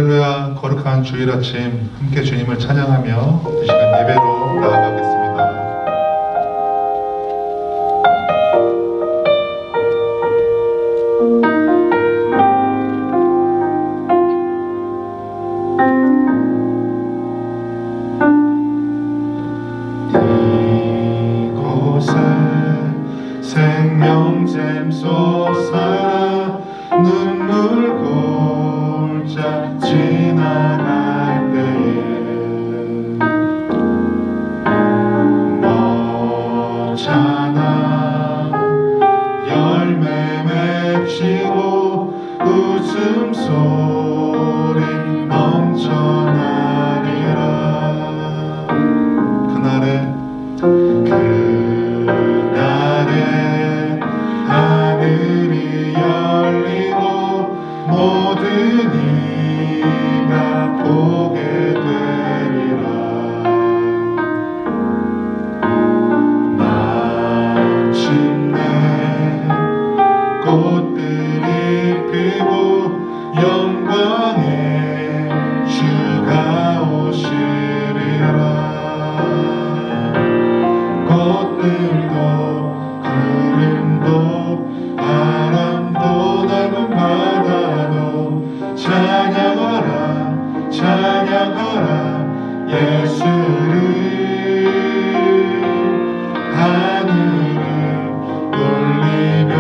할렐루야. 거룩한 주일 아침 함께 주님을 찬양하며 이 시간 예배로 나아가겠습니다. 이곳에 생명샘 솟아 눈물 골짝 지나갈 때에 먹잖아 열매 맺히고 웃음소리 넘쳐나리라. 그날에 하늘이 열리고 모든 이가 보게 되리라. 마침내 꽃들이 피고 영광의 주가 오시리라. 꽃들도 구름도 바람도 넓은 바다도 찬양하라 찬양하라 예수를. 하늘을 울리며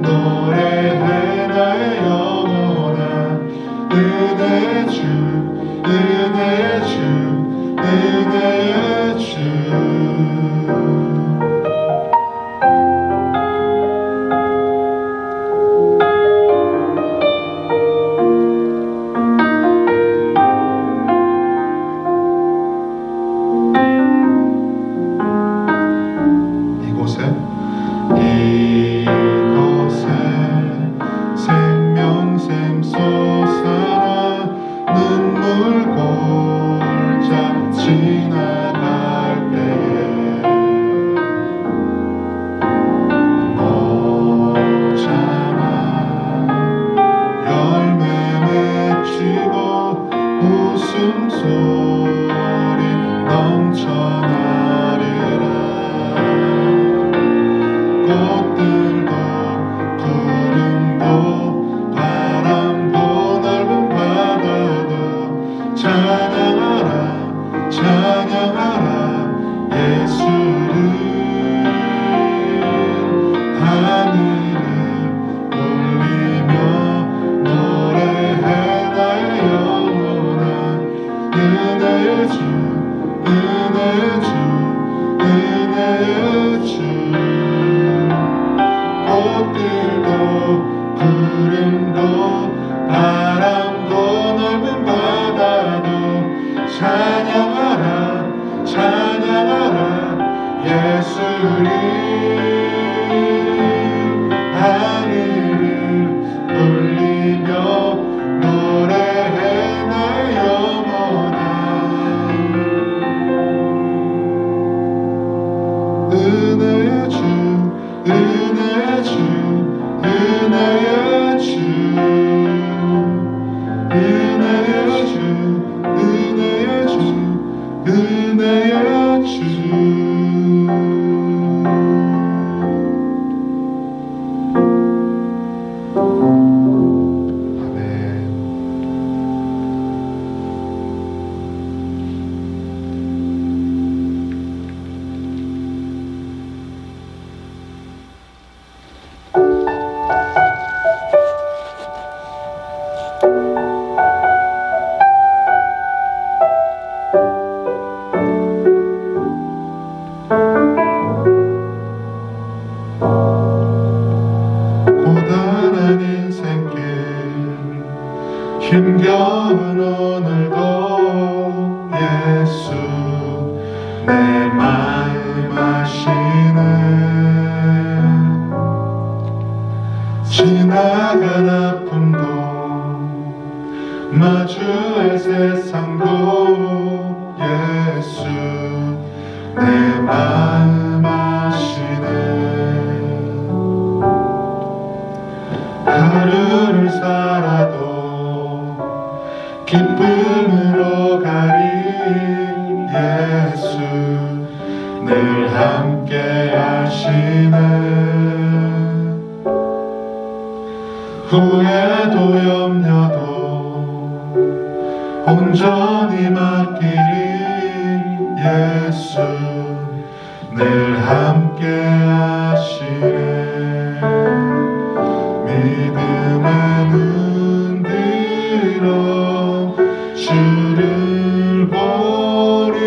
노래해 나의 영혼아. 은혜의 주 은혜의 주 은혜의 주. 이곳에 생명샘 솟아 눈물 골짝 지나갈 때에 먹잖아 열매 맺히고 웃음소리 넘쳐나리라. 꽃들도 구름도 바람도 넓은 바다도 찬양하라 찬양하라 예수를. 하늘을 울리며 노래해 나의 영혼아. 은혜의 주 은혜의 주 은혜의 주. 꽃들도 구름도 바람도 넓은 바다도 찬양하라 찬양하라 예수를. 하늘을 울리며 노래해 나의 영혼아. 은혜의 주 은혜의 주 은혜의 주 은혜의 주 은혜의 주 은혜의 주. 고단한 인생길 힘겨운 오늘도 예수 내 마음 아시네. 지나간 아픔도 마주할 세상도 예수 내 마음 아시네. 하루를 살아도 예수 늘 함께 하시네. 후회도 염려도 온전히 맡기리. 예수 늘 함께 하시네. 믿음에 눈 들어 주를 보리.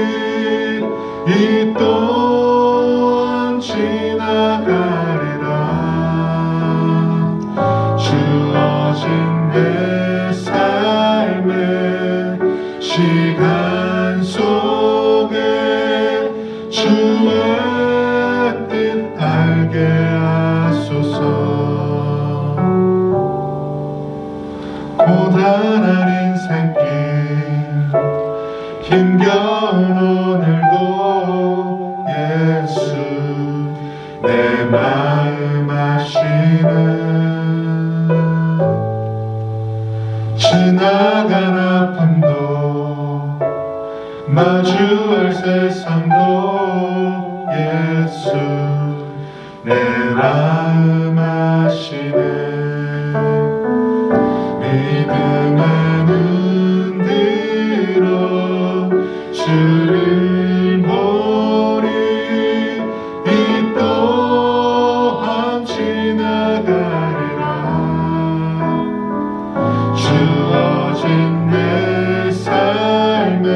이 또한 지나가리라. 주어진 내 삶의 시간 속에 주의 뜻 알게 하소서. 고단한 인생길 힘겨운 오늘도 예수 내 마음 아시네. 지나간 아픔도 마주할 세상도 예수 내 마음 아시네. 믿음에 눈 들어 주를 보리. 이 또한 지나가리라. 주어진 내 삶의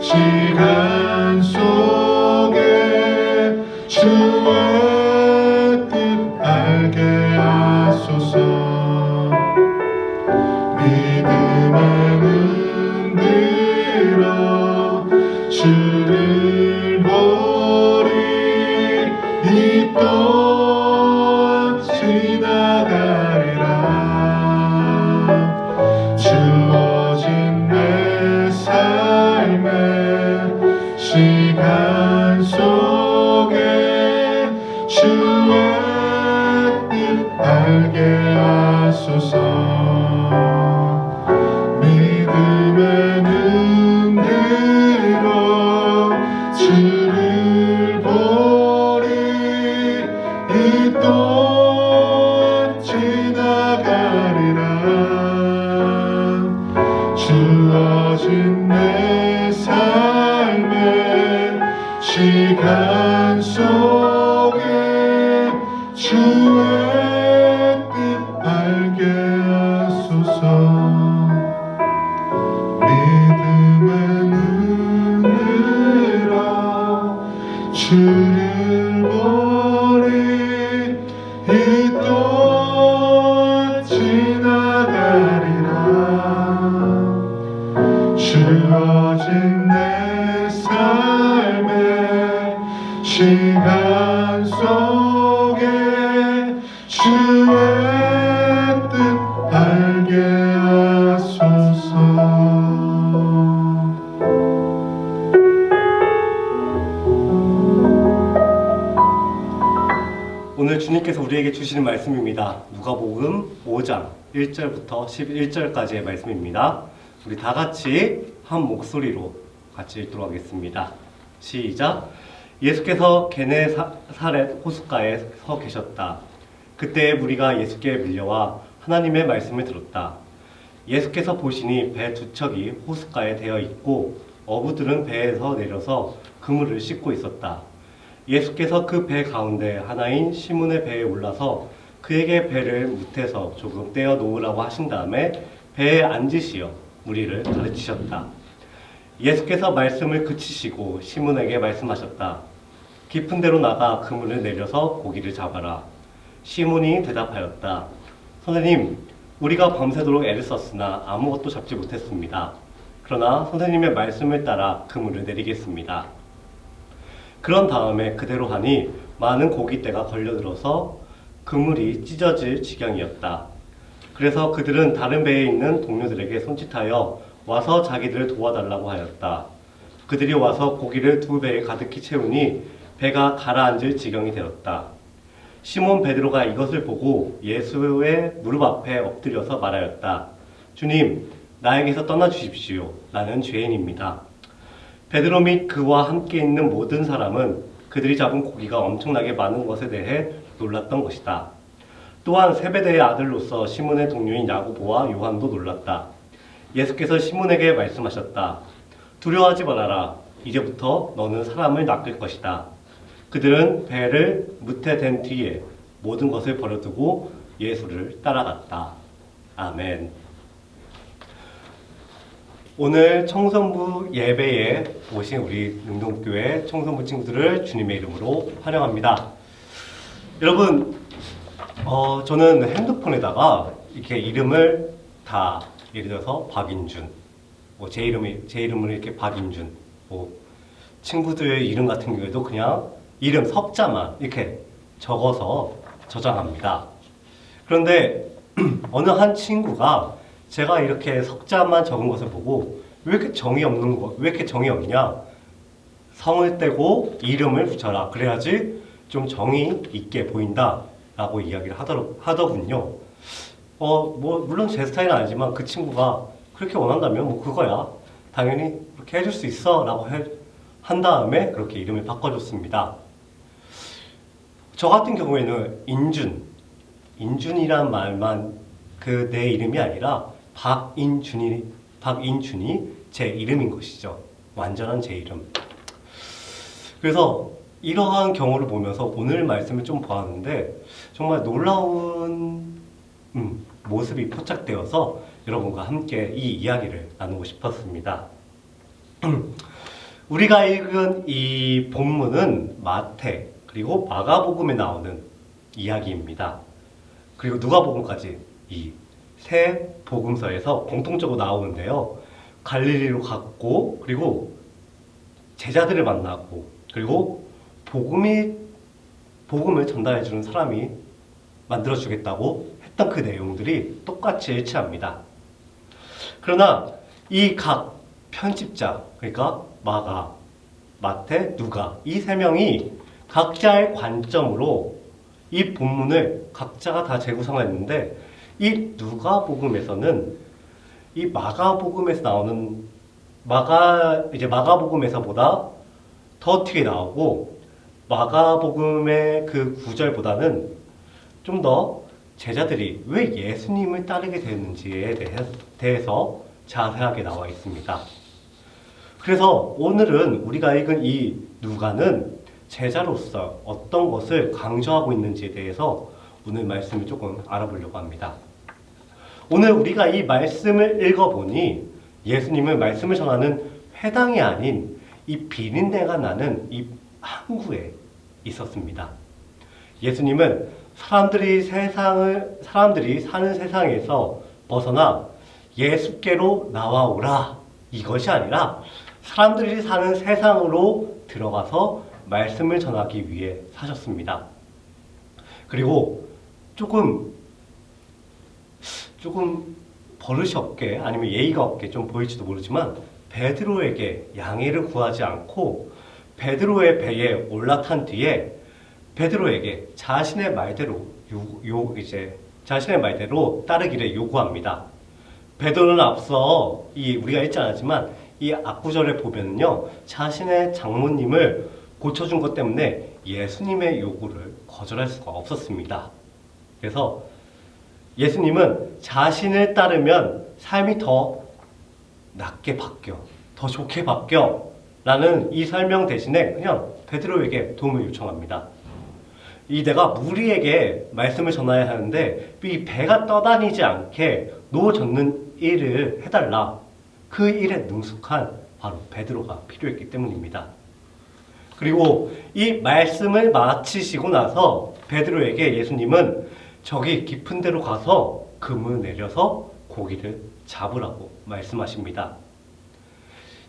시간 속에 주의 뜻 알게 하소서. 믿음에 눈 들어 주를 보리. 이 또한 지나가리라. 주어진 내 삶의 시간 속에 주의 뜻 알게 하소서. 믿음에 눈 들어 주를 보리. 이 또한 지나가리라. 주어진 내 삶의 시간 속에 주의 뜻 알게 하소서. 믿음에 눈 들어 주를 보리. 이 또한 지나가리라. 주어진 내 삶의 시간 속에 주의 뜻 알게 하소서. 오늘 주님께서 우리에게 주시는 말씀입니다. 누가복음 5장 1절부터 11절까지의 말씀입니다. 우리 다 같이 한 목소리로 같이 읽도록 하겠습니다. 시작. 예수께서 게네사렛 호숫가에 서 계셨다. 그때 무리가 예수께 밀려와 하나님의 말씀을 들었다. 예수께서 보시니 배 두 척이 호숫가에 대어 있고 어부들은 배에서 내려서 그물을 씻고 있었다. 예수께서 그 배 가운데 하나인 시몬의 배에 올라서 그에게 배를 무태서 조금 떼어 놓으라고 하신 다음에 배에 앉으시어 무리를 가르치셨다. 예수께서 말씀을 그치시고 시몬에게 말씀하셨다. 깊은 데로 나가 그물을 내려서 고기를 잡아라. 시몬이 대답하였다. 선생님, 우리가 밤새도록 애를 썼으나 아무것도 잡지 못했습니다. 그러나 선생님의 말씀을 따라 그물을 내리겠습니다. 그런 다음에 그대로 하니 많은 고깃대가 걸려들어서 그물이 찢어질 지경이었다. 그래서 그들은 다른 배에 있는 동료들에게 손짓하여 와서 자기들을 도와달라고 하였다. 그들이 와서 고기를 두 배에 가득히 채우니 배가 가라앉을 지경이 되었다. 시몬 베드로가 이것을 보고 예수의 무릎 앞에 엎드려서 말하였다. 주님, 나에게서 떠나주십시오. 나는 죄인입니다. 베드로 및 그와 함께 있는 모든 사람은 그들이 잡은 고기가 엄청나게 많은 것에 대해 놀랐던 것이다. 또한 세베대의 아들로서 시몬의 동료인 야고보와 요한도 놀랐다. 예수께서 시몬에게 말씀하셨다. 두려워하지 말아라. 이제부터 너는 사람을 낚을 것이다. 그들은 배를 무태 댄 뒤에 모든 것을 버려두고 예수를 따라갔다. 아멘. 오늘 청소부 예배에 오신 우리 능동교회 청소부 친구들을 주님의 이름으로 환영합니다. 여러분, 저는 핸드폰에다가 이렇게 이름을 다 예를 들어서 박인준, 제 이름을 이렇게 박인준, 친구들의 이름 같은 경우에도 그냥 이름 석자만 이렇게 적어서 저장합니다. 그런데 어느 한 친구가 제가 이렇게 석자만 적은 것을 보고 왜 이렇게 정이 없냐? 성을 떼고 이름을 붙여라. 그래야지 좀 정이 있게 보인다라고 이야기를 하더군요. 물론 제 스타일은 아니지만 그 친구가 그렇게 원한다면 그거야. 당연히 그렇게 해줄 수 있어. 라고 한 다음에 그렇게 이름을 바꿔줬습니다. 저 같은 경우에는 인준이란 말만 내 이름이 아니라 박인준이 제 이름인 것이죠. 완전한 제 이름. 그래서 이러한 경우를 보면서 오늘 말씀을 좀 보았는데 정말 놀라운 모습이 포착되어서 여러분과 함께 이 이야기를 나누고 싶었습니다. 우리가 읽은 이 본문은 마태 그리고 마가복음에 나오는 이야기입니다. 그리고 누가복음까지 이 세 복음서에서 공통적으로 나오는데요. 갈릴리로 갔고 그리고 제자들을 만나고 그리고 복음을 전달해주는 사람이 만들어주겠다고 했던 그 내용들이 똑같이 일치합니다. 그러나 이 각 편집자, 그러니까 마가, 마태, 누가 이 세 명이 각자의 관점으로 이 본문을 각자가 다 재구성했는데 이 누가복음에서는 이 마가복음에서 나오는 마가복음에서보다 더 어떻게 나오고 마가복음의 그 구절보다는 좀 더 제자들이 왜 예수님을 따르게 되는지에 대해서 자세하게 나와 있습니다. 그래서 오늘은 우리가 읽은 이 누가는 제자로서 어떤 것을 강조하고 있는지에 대해서 오늘 말씀을 조금 알아보려고 합니다. 오늘 우리가 이 말씀을 읽어보니 예수님은 말씀을 전하는 회당이 아닌 이 비린내가 나는 이 항구에 있었습니다. 예수님은 사람들이 사는 세상에서 벗어나 예수께로 나와오라 이것이 아니라 사람들이 사는 세상으로 들어가서 말씀을 전하기 위해 사셨습니다. 그리고 조금 버릇이 없게 아니면 예의가 없게 좀 보일지도 모르지만 베드로에게 양해를 구하지 않고 베드로의 배에 올라탄 뒤에 베드로에게 자신의 말대로 따르기를 요구합니다. 베드로는 앞서 우리가 읽지 않았지만 이 앞구절에 보면요 자신의 장모님을 고쳐준 것 때문에 예수님의 요구를 거절할 수가 없었습니다. 그래서 예수님은 자신을 따르면 삶이 더 낫게 바뀌어, 더 좋게 바뀌어 라는 이 설명 대신에 그냥 베드로에게 도움을 요청합니다. 내가 무리에게 말씀을 전해야 하는데 이 배가 떠다니지 않게 노 젓는 일을 해달라. 그 일에 능숙한 바로 베드로가 필요했기 때문입니다. 그리고 이 말씀을 마치시고 나서 베드로에게 예수님은 저기 깊은 데로 가서 그물 내려서 고기를 잡으라고 말씀하십니다.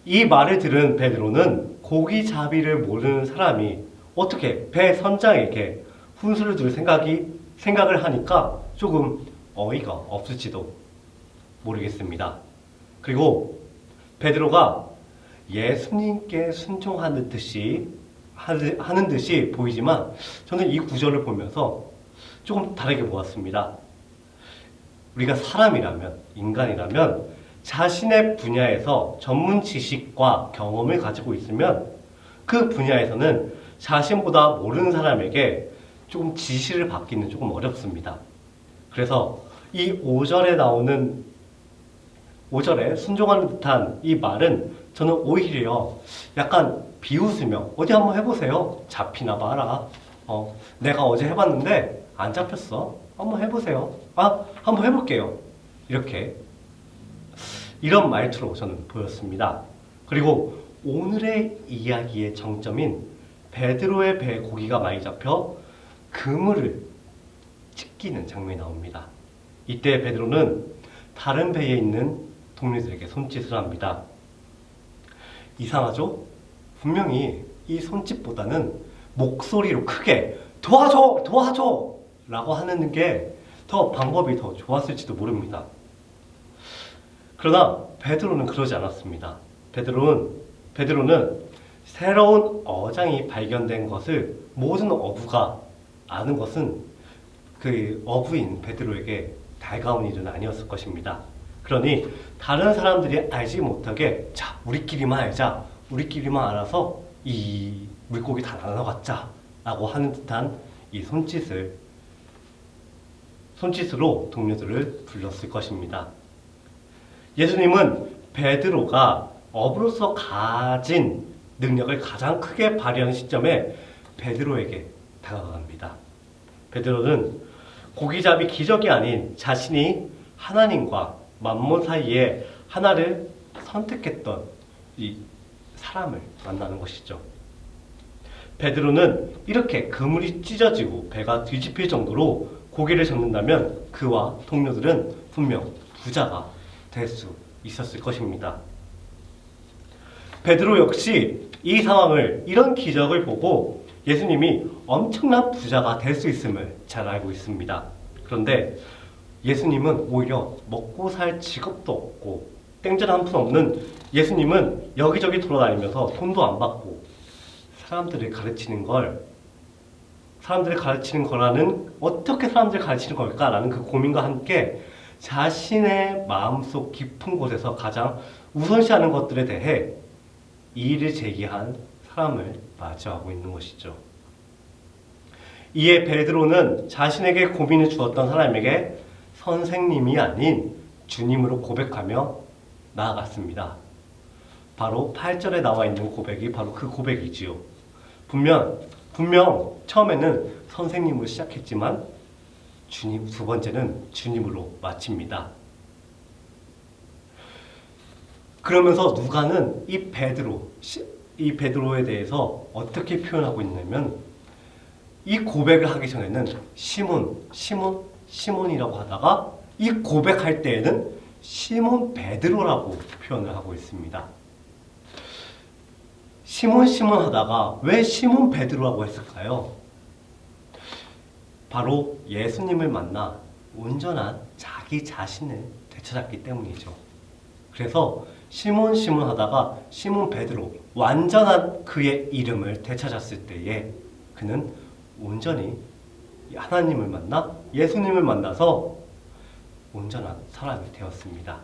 이 말을 들은 베드로는 고기잡이를 모르는 사람이 어떻게 배 선장에게 훈수를 둘 생각을 하니까 조금 어이가 없을지도 모르겠습니다. 그리고 베드로가 예수님께 순종하는 듯이 보이지만 저는 이 구절을 보면서 조금 다르게 보았습니다. 우리가 인간이라면 자신의 분야에서 전문 지식과 경험을 가지고 있으면 그 분야에서는 자신보다 모르는 사람에게 조금 지시를 받기는 조금 어렵습니다. 그래서 이 5절에 나오는 5절에 순종하는 듯한 이 말은 저는 오히려 약간 비웃으며 어디 한번 해보세요. 잡히나 봐라. 내가 어제 해봤는데 안 잡혔어. 한번 해보세요. 한번 해볼게요. 이런 말투로 저는 보였습니다. 그리고 오늘의 이야기의 정점인 베드로의 배에 고기가 많이 잡혀 그물을 찢기는 장면이 나옵니다. 이때 베드로는 다른 배에 있는 동료들에게 손짓을 합니다. 이상하죠? 분명히 이 손짓보다는 목소리로 크게 도와줘! 도와줘! 라고 하는 게 더 방법이 더 좋았을지도 모릅니다. 그러나 베드로는 그러지 않았습니다. 베드로는 새로운 어장이 발견된 것을 모든 어부가 아는 것은 그 어부인 베드로에게 달가운 일은 아니었을 것입니다. 그러니 다른 사람들이 알지 못하게 자, 우리끼리만 알자. 우리끼리만 알아서 이 물고기 다 나눠갖자 라고 하는 듯한 이 손짓으로 동료들을 불렀을 것입니다. 예수님은 베드로가 어부로서 가진 능력을 가장 크게 발휘하는 시점에 베드로에게 다가갑니다. 베드로는 고기잡이 기적이 아닌 자신이 하나님과 만몬 사이에 하나를 선택했던 이 사람을 만나는 것이죠. 베드로는 이렇게 그물이 찢어지고 배가 뒤집힐 정도로 고기를 잡는다면 그와 동료들은 분명 부자가 될 수 있었을 것입니다. 베드로 역시 이 상황을, 이런 기적을 보고 예수님이 엄청난 부자가 될 수 있음을 잘 알고 있습니다. 그런데 예수님은 오히려 먹고 살 직업도 없고 땡전 한 푼 없는 예수님은 여기저기 돌아다니면서 돈도 안 받고 사람들을 가르치는 거라는, 어떻게 사람들을 가르치는 걸까라는 그 고민과 함께 자신의 마음속 깊은 곳에서 가장 우선시하는 것들에 대해 이의를 제기한 사람을 마주하고 있는 것이죠. 이에 베드로는 자신에게 고민을 주었던 사람에게 선생님이 아닌 주님으로 고백하며 나아갔습니다. 바로 8절에 나와 있는 고백이 바로 그 고백이지요. 분명 처음에는 선생님으로 시작했지만 두 번째는 주님으로 마칩니다. 그러면서 누가는 이 베드로에 대해서 어떻게 표현하고 있냐면 이 고백을 하기 전에는 시몬이라고 하다가 이 고백할 때에는 시몬 베드로라고 표현을 하고 있습니다. 시몬 하다가 왜 시몬 베드로라고 했을까요? 바로 예수님을 만나 온전한 자기 자신을 되찾았기 때문이죠. 그래서 시몬 하다가 시몬 베드로, 완전한 그의 이름을 되찾았을 때에 그는 온전히 하나님을 만나 예수님을 만나서 온전한 사람이 되었습니다.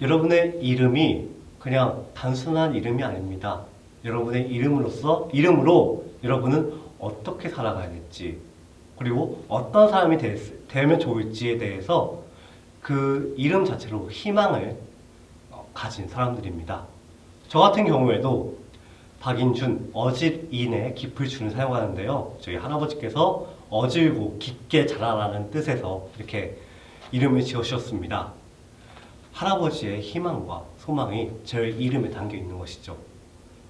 여러분의 이름이 그냥 단순한 이름이 아닙니다. 여러분의 이름으로 여러분은 어떻게 살아가야 될지, 그리고 어떤 사람이 되면 좋을지에 대해서 그 이름 자체로 희망을 가진 사람들입니다. 저 같은 경우에도 박인준, 어질인의 깊을 줄을 사용하는데요. 저희 할아버지께서 어질고 깊게 자라라는 뜻에서 이렇게 이름을 지어주셨습니다. 할아버지의 희망과 소망이 제 이름에 담겨 있는 것이죠.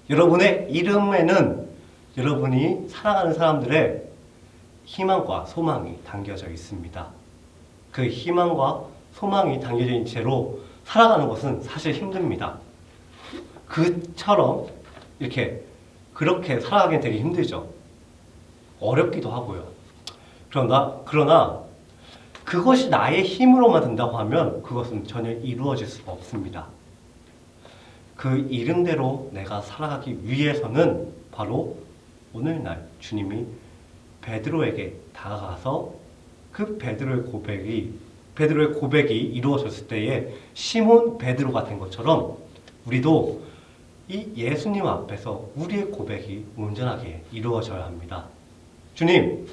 여러분의 이름에는 여러분이 사랑하는 사람들의 희망과 소망이 담겨져 있습니다. 그 희망과 소망이 담겨져 있는 채로 살아가는 것은 사실 힘듭니다. 그처럼 그렇게 살아가기는 되게 힘들죠. 어렵기도 하고요. 그러나 그것이 나의 힘으로만 된다고 하면 그것은 전혀 이루어질 수가 없습니다. 그 이름대로 내가 살아가기 위해서는 바로 오늘날 주님이 베드로에게 다가가서 그 베드로의 고백이 이루어졌을 때에 시몬 베드로가 된 것처럼 우리도 이 예수님 앞에서 우리의 고백이 온전하게 이루어져야 합니다. 주님,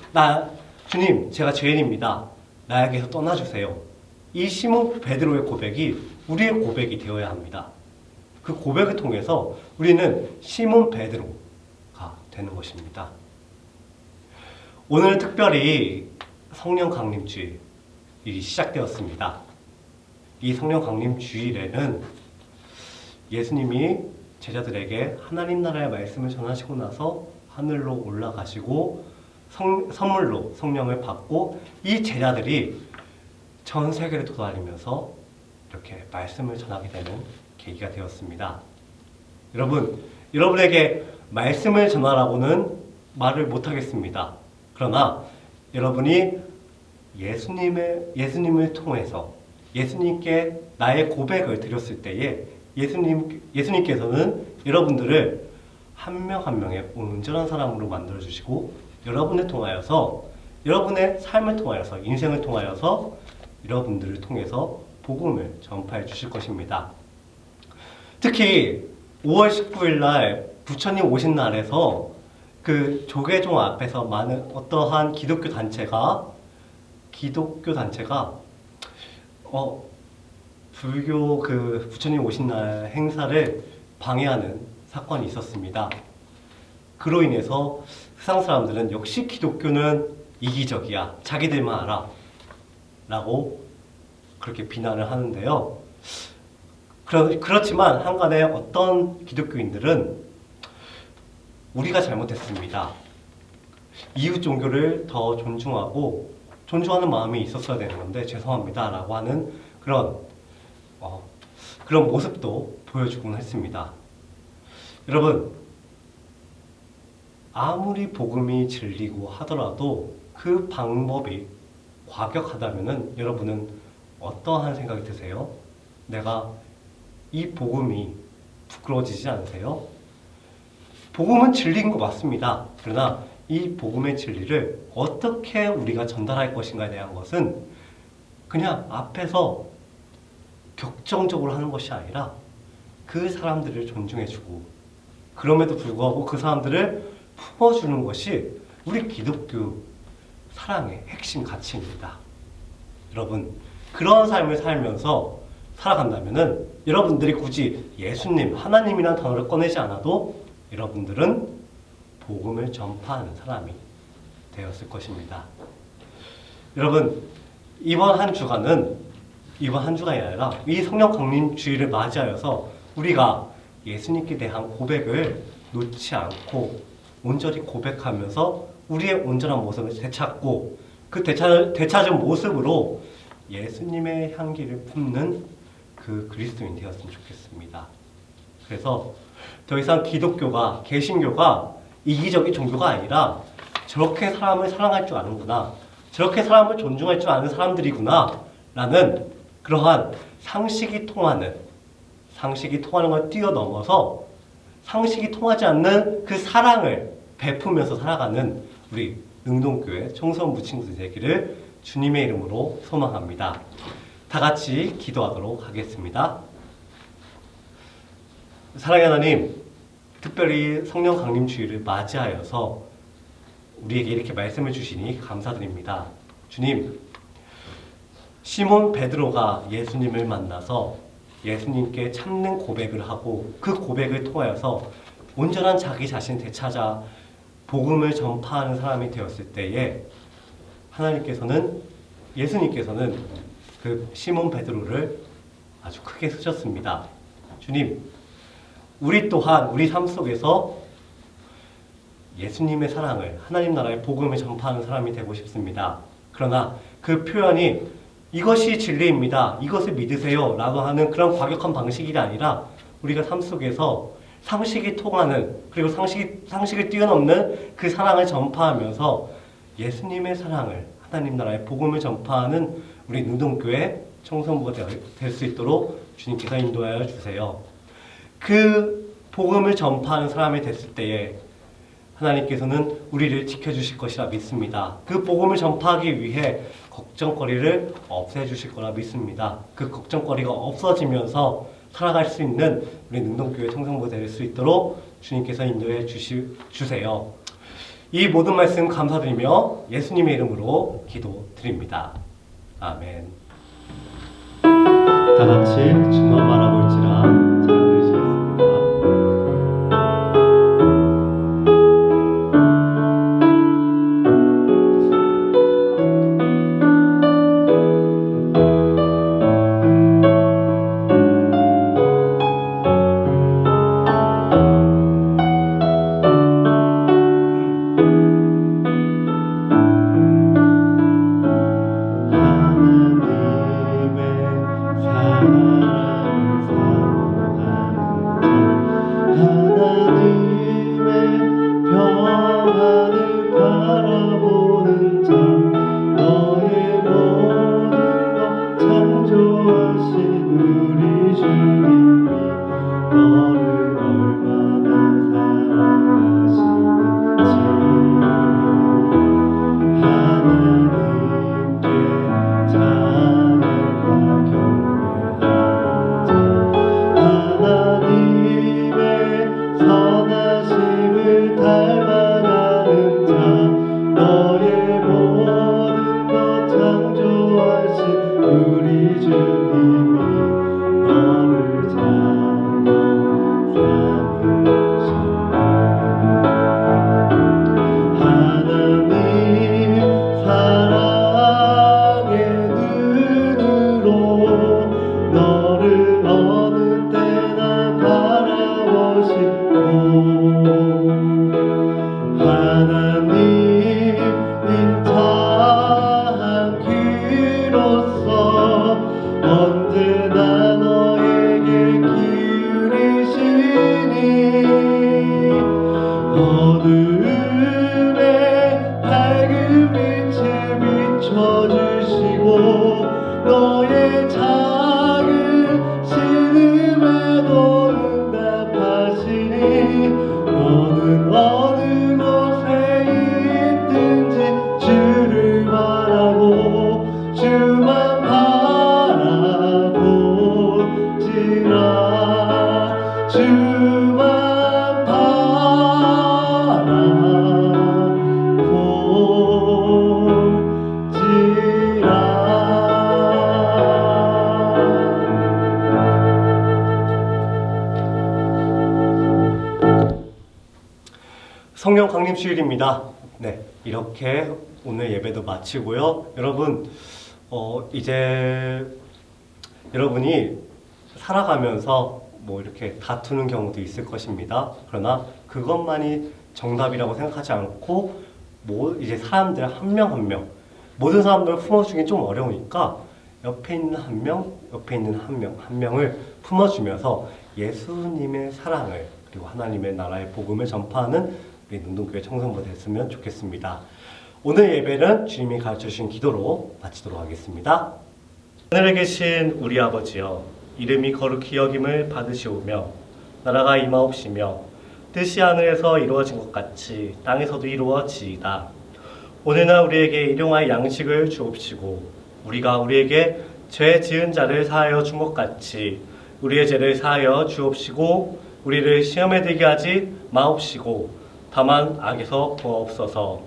제가 죄인입니다. 나에게서 떠나주세요. 이 시몬 베드로의 고백이 우리의 고백이 되어야 합니다. 그 고백을 통해서 우리는 시몬 베드로가 되는 것입니다. 오늘 특별히 성령 강림 주일이 시작되었습니다. 이 성령 강림 주일에는 예수님이 제자들에게 하나님 나라의 말씀을 전하시고 나서 하늘로 올라가시고 선물로 성령을 받고 이 제자들이 전 세계를 돌아다니면서 이렇게 말씀을 전하게 되는 계기가 되었습니다. 여러분에게 말씀을 전하라고는 말을 못하겠습니다. 그러나 여러분이 예수님을 통해서 예수님께 나의 고백을 드렸을 때에 예수님께서는 여러분들을 한 명 한 명의 온전한 사람으로 만들어주시고 여러분을 통하여서 여러분의 삶을 통하여서 인생을 통하여서 여러분들을 통해서 복음을 전파해 주실 것입니다. 특히 5월 19일 날 부처님 오신 날에서 그 조계종 앞에서 많은 어떠한 기독교 단체가 불교 그 부처님 오신 날 행사를 방해하는 사건이 있었습니다. 그로 인해서 세상 사람들은 역시 기독교는 이기적이야, 자기들만 알아 라고 그렇게 비난을 하는데요. 그렇지만 한간에 어떤 기독교인들은 우리가 잘못했습니다. 이웃 종교를 더 존중하는 마음이 있었어야 되는 건데 죄송합니다 라고 하는 그런 모습도 보여주곤 했습니다. 여러분, 아무리 복음이 진리고 하더라도 그 방법이 과격하다면은 여러분은 어떠한 생각이 드세요? 내가 이 복음이 부끄러워지지 않으세요? 복음은 진리인 거 맞습니다. 그러나 이 복음의 진리를 어떻게 우리가 전달할 것인가에 대한 것은 그냥 앞에서 격정적으로 하는 것이 아니라 그 사람들을 존중해주고 그럼에도 불구하고 그 사람들을 품어주는 것이 우리 기독교 사랑의 핵심 가치입니다. 여러분, 그런 삶을 살면서 살아간다면은 여러분들이 굳이 예수님, 하나님이라는 단어를 꺼내지 않아도 여러분들은 복음을 전파하는 사람이 되었을 것입니다. 여러분, 이번 한 주간이 아니라 이 성령 강림 주일을 맞이하여서 우리가 예수님께 대한 고백을 놓지 않고 온전히 고백하면서 우리의 온전한 모습을 되찾고 그 되찾은 모습으로 예수님의 향기를 품는 그 그리스도인 되었으면 좋겠습니다. 그래서 더 이상 기독교가, 개신교가 이기적인 종교가 아니라 저렇게 사람을 사랑할 줄 아는구나, 저렇게 사람을 존중할 줄 아는 사람들이구나 라는 그러한 상식이 통하는 걸 뛰어넘어서 상식이 통하지 않는 그 사랑을 베푸면서 살아가는 우리 능동교회 청소년부 친구들 되기를 주님의 이름으로 소망합니다. 다 같이 기도하도록 하겠습니다. 사랑의 하나님, 특별히 성령 강림 주일을 맞이하여서 우리에게 이렇게 말씀을 주시니 감사드립니다. 주님, 시몬 베드로가 예수님을 만나서 예수님께 참는 고백을 하고 그 고백을 통하여서 온전한 자기 자신을 되찾아 복음을 전파하는 사람이 되었을 때에 예수님께서는 그 시몬 베드로를 아주 크게 쓰셨습니다. 주님, 우리 또한 우리 삶 속에서 예수님의 사랑을, 하나님 나라의 복음을 전파하는 사람이 되고 싶습니다. 그러나 그 표현이 이것이 진리입니다, 이것을 믿으세요 라고 하는 그런 과격한 방식이 아니라 우리가 삶 속에서 상식이 통하는, 그리고 상식을 뛰어넘는 그 사랑을 전파하면서 예수님의 사랑을, 하나님 나라의 복음을 전파하는 우리 능동교회 청소년부가 될 수 있도록 주님께서 인도하여 주세요. 그 복음을 전파하는 사람이 됐을 때에 하나님께서는 우리를 지켜주실 것이라 믿습니다. 그 복음을 전파하기 위해 걱정거리를 없애주실 거라 믿습니다. 그 걱정거리가 없어지면서 살아갈 수 있는 우리 능동교회 청성부 될 수 있도록 주님께서 인도해 주세요. 이 모든 말씀 감사드리며 예수님의 이름으로 기도드립니다. 아멘. 다 같이 주만 바라볼지라 잘 들으시겠습니다. 성령 강림 주일입니다. 네, 이렇게 오늘 예배도 마치고요. 여러분, 이제 여러분이 살아가면서 뭐 이렇게 다투는 경우도 있을 것입니다. 그러나 그것만이 정답이라고 생각하지 않고 뭐 이제 사람들 한 명 한 명, 모든 사람들을 품어주기 좀 어려우니까 옆에 있는 한 명, 옆에 있는 한 명을 품어주면서 예수님의 사랑을 그리고 하나님의 나라의 복음을 전파하는 우리 능동교회 청성부 됐으면 좋겠습니다. 오늘 예배는 주님이 가르쳐주신 기도로 마치도록 하겠습니다. 하늘에 계신 우리 아버지여, 이름이 거룩히 여김을 받으시오며 나라가 임하옵시며 뜻이 하늘에서 이루어진 것 같이 땅에서도 이루어지이다. 오늘날 우리에게 일용할 양식을 주옵시고 우리가 우리에게 죄 지은 자를 사하여 준 것 같이 우리의 죄를 사하여 주옵시고 우리를 시험에 들게 하지 마옵시고 다만 악에서 구하옵소서.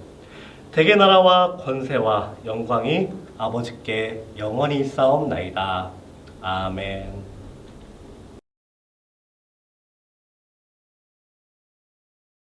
대개 나라와 권세와 영광이 아버지께 영원히 있사옵나이다. 아멘.